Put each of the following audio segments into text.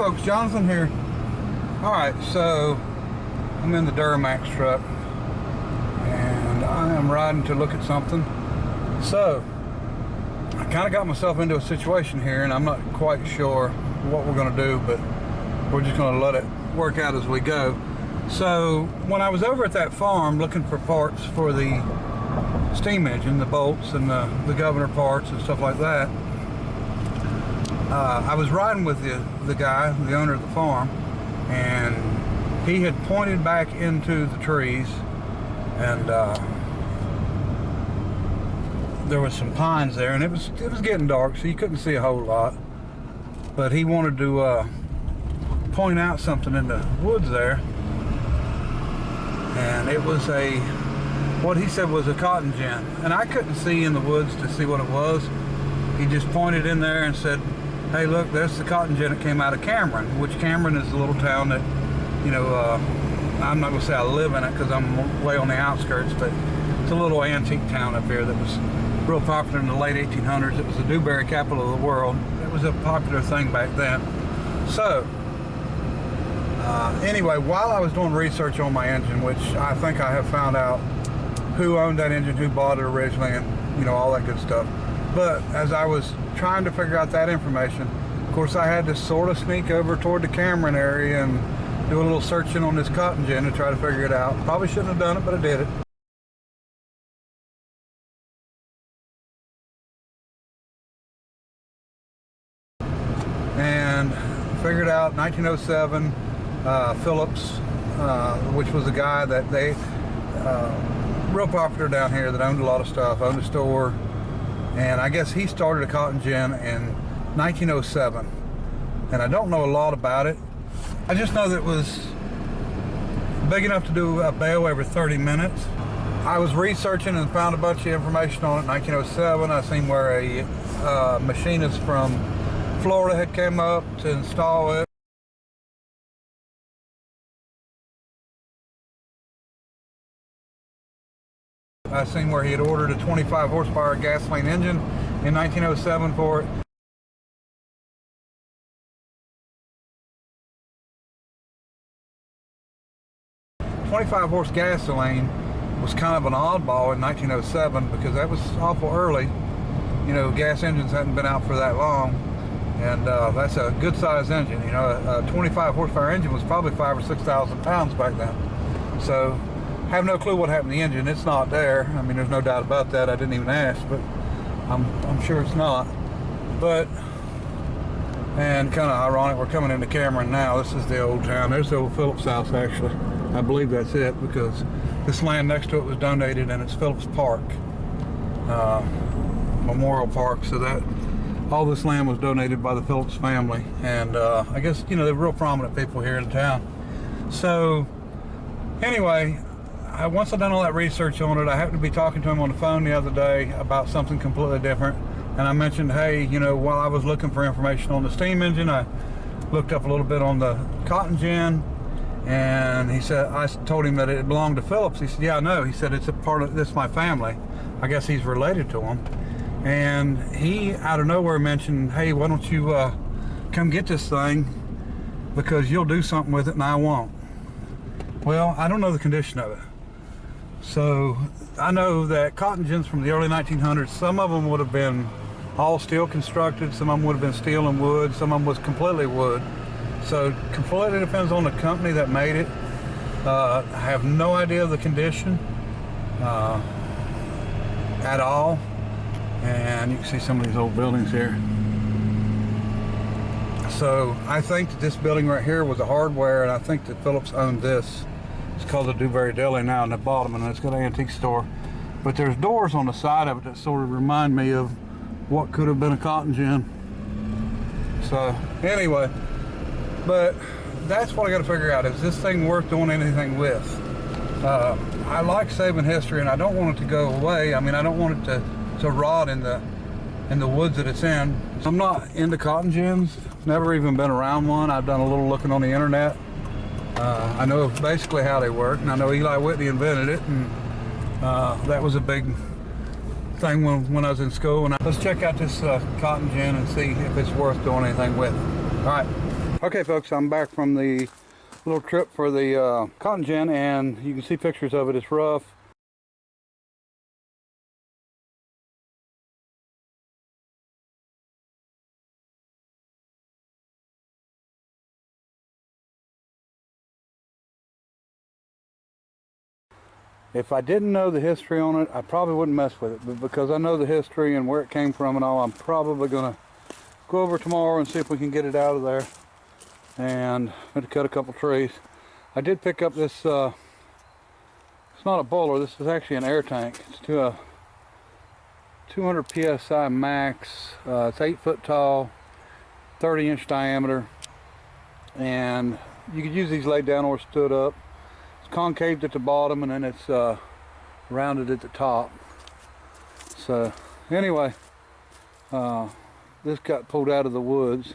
folks, Jonathan here. Alright, so I'm in the Duramax truck and I am riding to look at something. So I kind of got myself into a situation here and I'm not quite sure what we're going to do, but we're just going to let it work out as we go. So when I was over at that farm looking for parts for the steam engine, the bolts and the governor parts and stuff like that, I was riding with the guy, the owner of the farm, and he had pointed back into the trees, and there was some pines there, and it was getting dark, so you couldn't see a whole lot. But he wanted to point out something in the woods there, and it was what he said was a cotton gin, and I couldn't see in the woods to see what it was. He just pointed in there and said, "Hey, look, there's the cotton gin that came out of Cameron," which Cameron is a little town that, you know, I'm not going to say I live in it because I'm way on the outskirts, but it's a little antique town up here that was real popular in the late 1800s. It was the dewberry capital of the world. It was a popular thing back then. So, anyway, while I was doing research on my engine, which I think I have found out who owned that engine, who bought it originally, and, you know, all that good stuff. But as I was trying to figure out that information, of course I had to sort of sneak over toward the Cameron area and do a little searching on this cotton gin to try to figure it out. Probably shouldn't have done it, but I did it. And figured out 1907, Phillips, which was a guy that real popular down here, that owned a lot of stuff, owned a store. And I guess he started a cotton gin in 1907. And I don't know a lot about it. I just know that it was big enough to do a bale every 30 minutes. I was researching and found a bunch of information on it in 1907. I seen where a machinist from Florida had came up to install it. I seen where he had ordered a 25 horsepower gasoline engine in 1907 for it. .25 horse gasoline was kind of an oddball in 1907 because that was awful early. You know, gas engines hadn't been out for that long, and that's a good sized engine. You know, a 25 horsepower engine was probably 5,000 or 6,000 pounds back then. So have no clue what happened to the engine. It's not there. I mean, there's no doubt about that. I didn't even ask, but I'm sure it's not. But, and kind of ironic, we're coming into Cameron now. This is the old town. There's the old Phillips house, actually. I believe that's it, because this land next to it was donated, and it's Phillips Park, Memorial Park. So that all this land was donated by the Phillips family, and I guess, you know, they're real prominent people here in town. So anyway, once I'd done all that research on it, I happened to be talking to him on the phone the other day about something completely different. And I mentioned, hey, you know, while I was looking for information on the steam engine, I looked up a little bit on the cotton gin. And he said, I told him that it belonged to Phillips. He said, yeah, I know. He said, it's a part of this, my family. I guess he's related to him. And he, out of nowhere, mentioned, hey, why don't you come get this thing, because you'll do something with it and I won't. Well, I don't know the condition of it. So I know that cotton gins from the early 1900s, some of them would have been all steel constructed, some of them would have been steel and wood, some of them was completely wood. So completely depends on the company that made it. I have no idea of the condition at all. And you can see some of these old buildings here. So I think that this building right here was a hardware, and I think that Phillips owned this. It's called the Dewberry Deli now in the bottom, and it's got an antique store. But there's doors on the side of it that sort of remind me of what could have been a cotton gin. So anyway, but that's what I got to figure out. Is this thing worth doing anything with? I like saving history, and I don't want it to go away. I mean, I don't want it to rot in the woods that it's in. I'm not into cotton gins. Never even been around one. I've done a little looking on the internet. I know basically how they work, and I know Eli Whitney invented it, and that was a big thing when I was in school. And let's check out this cotton gin and see if it's worth doing anything with. All right. Okay folks, I'm back from the little trip for the cotton gin, and you can see pictures of it. It's rough. If I didn't know the history on it, I probably wouldn't mess with it. But because I know the history and where it came from and all, I'm probably going to go over tomorrow and see if we can get it out of there. And I'm going to cut a couple trees. I did pick up this, it's not a boiler, this is actually an air tank. It's to a 200 psi max. It's 8 foot tall, 30-inch diameter. And you could use these laid down or stood up. Concaved at the bottom, and then it's rounded at the top. So anyway, this got pulled out of the woods,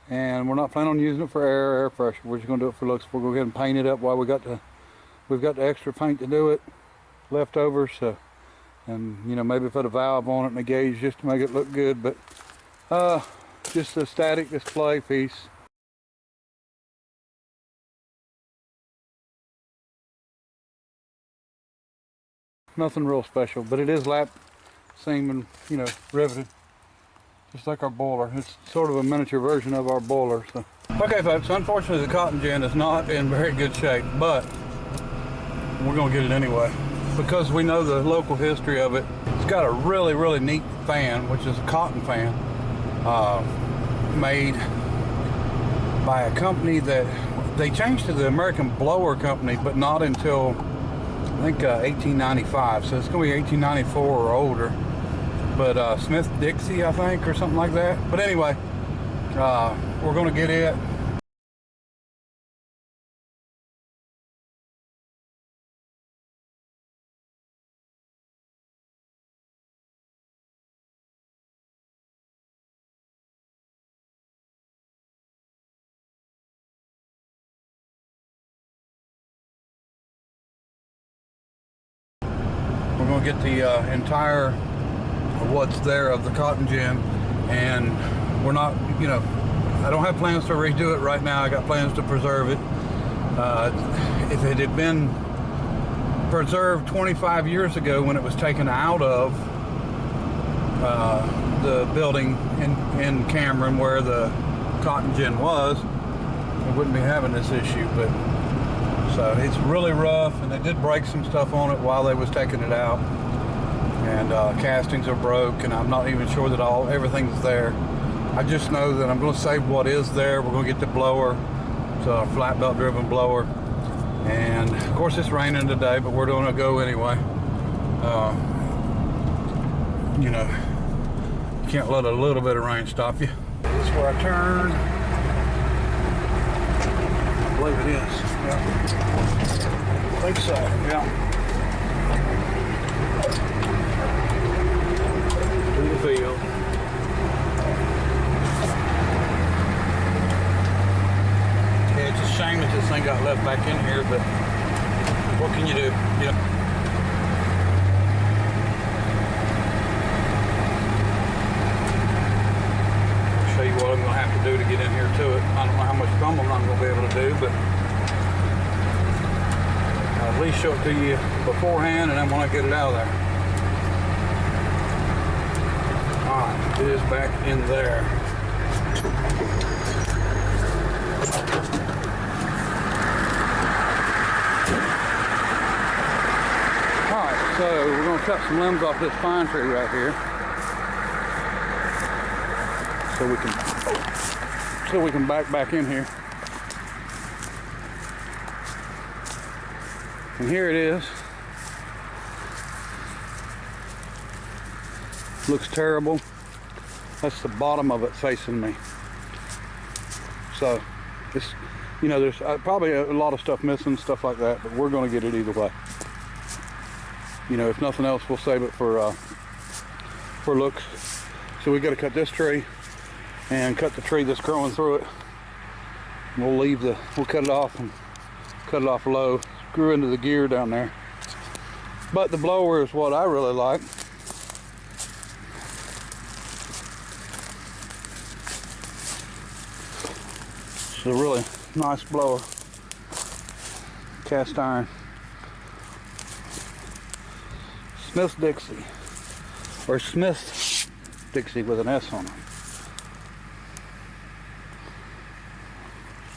and we're not planning on using it for air pressure. We're just going to do it for looks. We'll go ahead and paint it up while we've got the extra paint to do it left over. So, and you know, maybe put a valve on it and a gauge just to make it look good. But just a static display piece. Nothing real special, but it is lap seam and, you know, riveted, just like our boiler. It's sort of a miniature version of our boiler. So, okay, folks. Unfortunately, the cotton gin is not in very good shape, but we're gonna get it anyway because we know the local history of it. It's got a really, really neat fan, which is a cotton fan, made by a company that they changed to the American Blower Company, but not until I think 1895, so it's going to be 1894 or older. But Smith Dixie, I think, or something like that. But anyway, we're going to get it. We're going to get the entire what's there of the cotton gin, and we're not, you know, I don't have plans to redo it right now. I got plans to preserve it. If it had been preserved 25 years ago when it was taken out of the building in Cameron where the cotton gin was, we wouldn't be having this issue. But so it's really rough, and they did break some stuff on it while they was taking it out, and castings are broke, and I'm not even sure that everything's there. I just know that I'm going to save what is there. We're going to get the blower. It's a flat belt driven blower, and of course it's raining today, but we're going to go anyway. You know, you can't let a little bit of rain stop you. This is where I turn. I believe it is. Yeah. I think so. Yeah. Through the field. Yeah, it's a shame that this thing got left back in here, but what can you do? Yeah. Show you what I'm going to have to do to get in here to it. I don't know how much fumbling I'm going to be able to do, but I'll at least show it to you beforehand, and then when I get it out of there. Alright, it is back in there. Alright, so we're going to cut some limbs off this pine tree right here. So we can back in here. And here it is. Looks terrible. That's the bottom of it facing me. So it's, you know, there's probably a lot of stuff missing, stuff like that, but we're going to get it either way. You know, if nothing else, we'll save it for looks. So we got to cut this tree and cut the tree that's growing through it. And we'll cut it off and cut it off low, screw into the gear down there. But the blower is what I really like. a really nice blower. Cast iron. Smith's Dixie. Or Smith's Dixie with an S on it.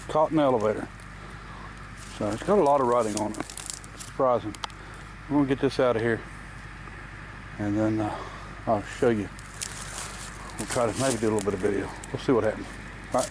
Cotton elevator. So it's got a lot of writing on it. Surprising. I'm going to get this out of here. And then I'll show you. We'll try to maybe do a little bit of video. We'll see what happens. All right.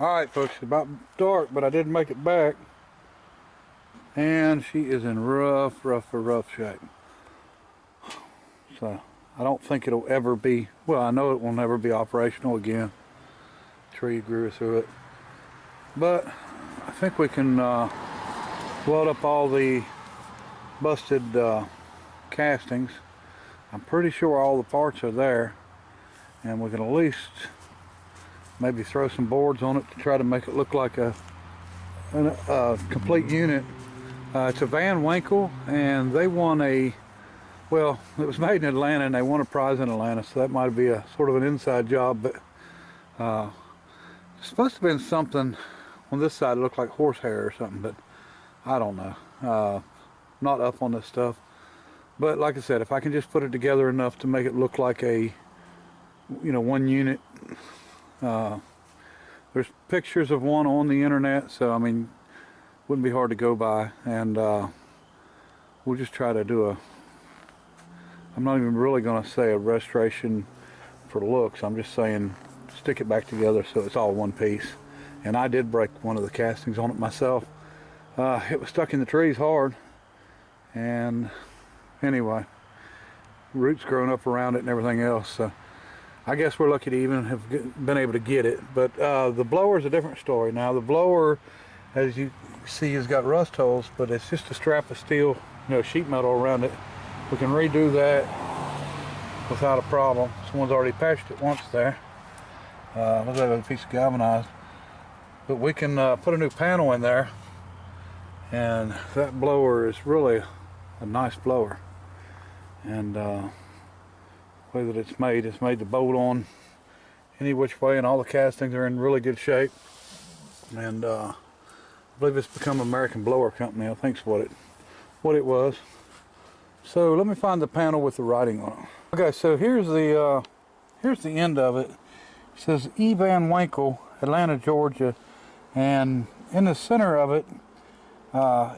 Alright folks, it's about dark, but I did make it back. And she is in rough shape. So, I don't think it'll ever be, well, I know it will never be operational again. Tree grew through it. But, I think we can weld up all the busted castings. I'm pretty sure all the parts are there. And we can at least maybe throw some boards on it to try to make it look like a complete unit. It's a Van Winkle, and they won a, well, it was made in Atlanta and they won a prize in Atlanta, so that might be a sort of an inside job, but it's supposed to have been something on this side. It looked like horsehair or something, but I don't know. Not up on this stuff, but like I said, if I can just put it together enough to make it look like a, you know, one unit. There's pictures of one on the internet, so I mean, wouldn't be hard to go by, and we'll just try to do a, I'm not even really going to say a restoration for looks, I'm just saying stick it back together so it's all one piece. And I did break one of the castings on it myself. It was stuck in the trees hard, and anyway, roots growing up around it and everything else, so I guess we're lucky to even have been able to get it. But the blower is a different story. Now the blower, as you see, has got rust holes, but it's just a strap of steel, you know, sheet metal around it. We can redo that without a problem. Someone's already patched it once there. Looks like a piece of galvanized. But we can put a new panel in there, and that blower is really a nice blower. And way that it's made to bolt on any which way, and all the castings are in really good shape. And I believe it's become American Blower Company, I think is what it was. So let me find the panel with the writing on it. Okay, so here's the end of it. It says E. Van Winkle, Atlanta, Georgia, and in the center of it,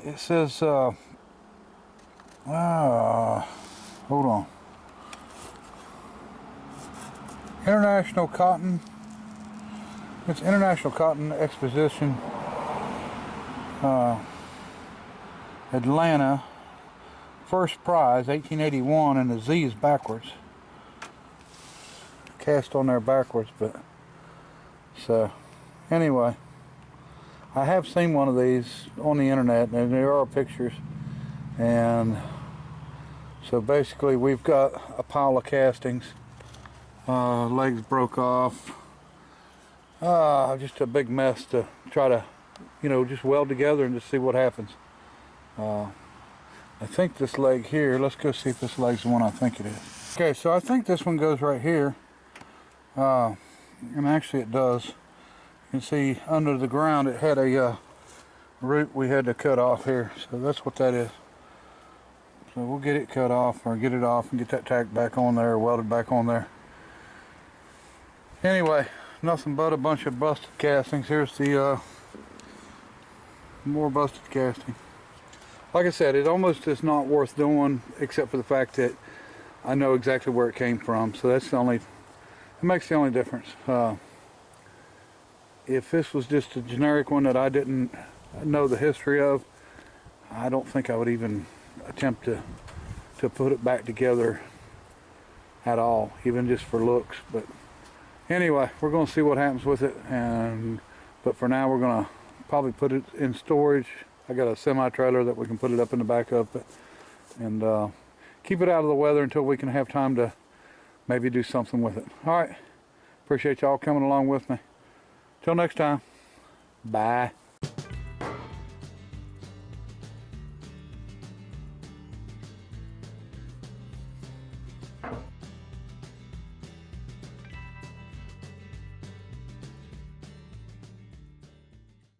it says, hold on. International Cotton. It's International Cotton Exposition, Atlanta. First prize, 1881, and the Z is backwards. Cast on there backwards, but so anyway, I have seen one of these on the internet, and there are pictures. And so basically, we've got a pile of castings. Legs broke off. Just a big mess to try to, you know, just weld together and just see what happens. I think this leg here, let's go see if this leg's the one I think it is. Okay, so I think this one goes right here. And actually it does. You can see under the ground it had a root we had to cut off here. So that's what that is. So we'll get it cut off, or get it off and get that tacked back on there, or welded back on there. Anyway, nothing but a bunch of busted castings. Here's the More busted casting. Like I said, it almost is not worth doing, except for the fact that I know exactly where it came from. So that's the only, it makes the only difference. If this was just a generic one that I didn't know the history of, I don't think I would even attempt to put it back together at all, even just for looks. But anyway, we're going to see what happens with it, but for now we're going to probably put it in storage. I got a semi-trailer that we can put it up in the back of, and keep it out of the weather until we can have time to maybe do something with it. All right, appreciate y'all coming along with me. Till next time, bye.